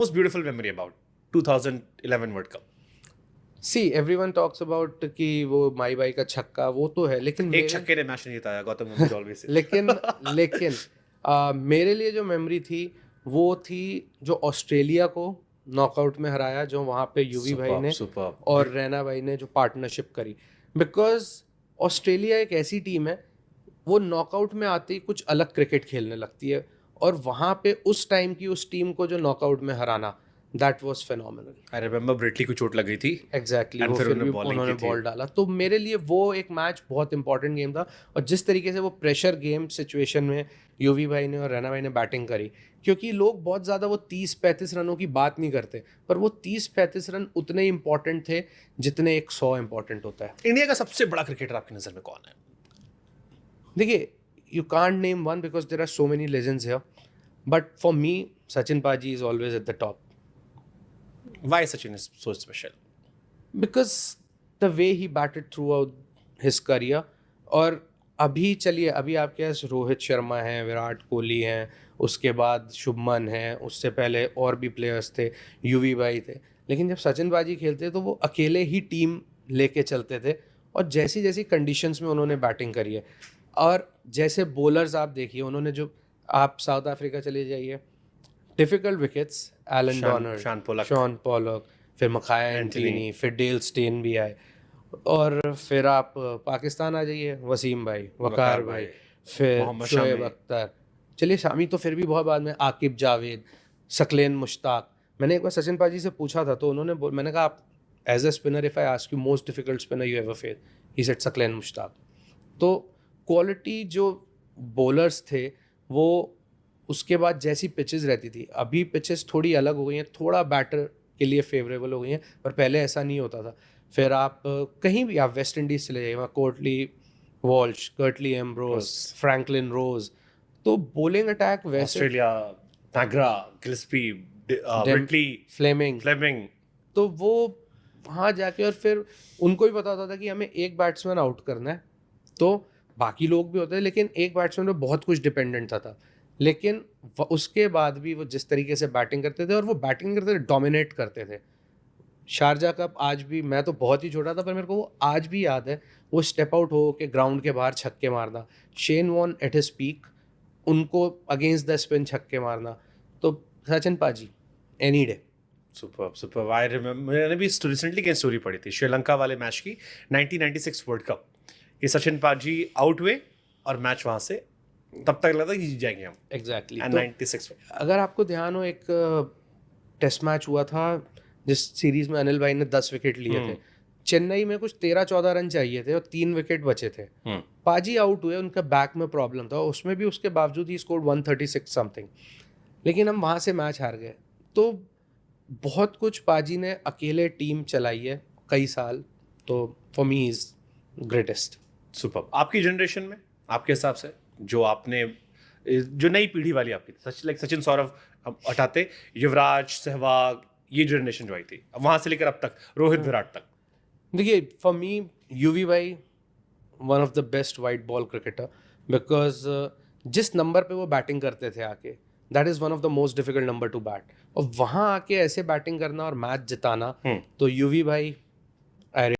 Most beautiful memory about 2011 World Cup. See everyone talks about कि वो माई by का छक्का, वो तो है, लेकिन एक छक्के ने मैच नहीं जिताया, गौतम गंभीर always says. लेकिन मेरे लिए जो मेमोरी थी वो थी जो ऑस्ट्रेलिया को नॉकआउट में हराया, जो वहाँ पे यूवी भाई ने Superb. और रैना भाई ने जो पार्टनरशिप करी। बिकॉज ऑस्ट्रेलिया एक ऐसी टीम है, वो नॉकआउट में आते ही कुछ अलग क्रिकेट खेलने लगती है, और वहाँ पे उस टाइम की उस टीम को जो नॉकआउट में हराना, that was phenomenal. I remember ब्रिटली को चोट लग गई थी. एग्जैक्टली, And वो फिर फिर भी उन्होंने bowling उन्होंने की थी. बॉल डाला, तो मेरे लिए वो एक मैच बहुत इंपॉर्टेंट गेम था। और जिस तरीके से वो प्रेशर गेम सिचुएशन में यूवी भाई ने और रैना भाई ने बैटिंग करी, क्योंकि लोग बहुत ज़्यादा वो 30-35 रनों की बात नहीं करते, पर वो 30-35 रन उतने इंपॉर्टेंट थे जितने एक 100 इंपॉर्टेंट होता है। इंडिया का सबसे बड़ा क्रिकेटर आपकी नजर में कौन है? देखिए, you can't name one because there are so many legends here, but for me Sachin paaji is always at the top. Why Sachin is so special? Because the way he batted throughout his career. और अभी चलिए, अभी आपके पास रोहित शर्मा हैं, विराट कोहली हैं, उसके बाद शुभमन हैं, उससे पहले और भी प्लेयर्स थे, यूवी भाई थे, लेकिन जब सचिन बाजी खेलते तो वो अकेले ही टीम लेके चलते थे। और जैसी जैसी कंडीशंस में उन्होंने बैटिंग करी है, और जैसे बॉलर्स आप देखिए, उन्होंने जो, आप साउथ अफ्रीका चले जाइए, difficult wickets, Allan Donald, Shaun Pollock, फिर मखाया एंटनी, फिर डेल स्टेन भी आए, और फिर आप पाकिस्तान आ जाइए, वसीम भाई, वकार भाई, फिर शोएब अख्तर, चलिए शामी तो फिर भी बहुत बाद में, आकिब जावेद, सकलेन मुश्ताक। मैंने एक बार सचिन पाजी से पूछा था, तो उन्होंने मैंने कहा, आप as a spinner, if I ask you most difficult spinner you ever face, he said Saqlain Mushtaq. तो क्वालिटी जो बॉलर्स थे, वो उसके बाद जैसी पिचेस रहती थी, अभी पिचेस थोड़ी अलग हो गई हैं, थोड़ा बैटर के लिए फेवरेबल हो गई हैं, पर पहले ऐसा नहीं होता था। फिर आप कहीं भी, आप वेस्ट इंडीज़ चले जाइए, वहाँ Courtney Walsh, Curtly Ambrose, Franklyn Rose, तो बॉलिंग अटैक वैसे, Australia, McGrath, Gillespie, Brett Lee, Fleming, तो वो वहाँ जाके, और फिर उनको भी पता होता था कि हमें एक बैट्समैन आउट करना है, तो बाकी लोग भी होते हैं, लेकिन एक बैट्समैन पे बहुत कुछ डिपेंडेंट था। लेकिन उसके बाद भी वो जिस तरीके से बैटिंग करते थे, और वो बैटिंग करते थे, डोमिनेट करते थे। शारजा कप आज भी, मैं तो बहुत ही छोटा था, पर मेरे को वो आज भी याद है, वो स्टेप आउट हो के ग्राउंड के बाहर छक्के मारना, Shane Warne at his peak, उनको अगेंस्ट द स्पिन छक्के मारना, तो Sachin paaji any day. Super. I remember, मैंने भी रिसेंटली की स्टोरी पढ़ी थी श्रीलंका वाले मैच की, 1996 वर्ल्ड कप, कि सचिन पाजी आउट हुए और मैच वहाँ से, तब तक लगता कि जीत जाएंगे हम। एग्जैक्टली। 96 अगर आपको ध्यान हो, एक टेस्ट मैच हुआ था जिस सीरीज में अनिल भाई ने 10 विकेट लिए थे, चेन्नई में कुछ 13-14 रन चाहिए थे और 3 विकेट बचे थे, पाजी आउट हुए, उनका बैक में प्रॉब्लम था, उसमें भी उसके बावजूद ही स्कोर 136 समथिंग, लेकिन हम वहाँ से मैच हार गए। तो बहुत कुछ पाजी ने अकेले टीम चलाई है कई साल, तो for me is greatest. Super. आपकी जनरेशन में, आपके हिसाब से, जो आपने, जो नई पीढ़ी वाली आपकी, सचिन, सौरव हटाते, युवराज, सहवाग, ये जनरेशन जो आई थी, वहाँ से लेकर अब तक, रोहित, विराट तक, देखिए, फॉर मी यूवी भाई one of the best white ball cricketer, because जिस नंबर पे वो बैटिंग करते थे आके, that is one of the most difficult number two bat, और वहाँ आके ऐसे बैटिंग करना और मैच जिताना, तो यूवी भाई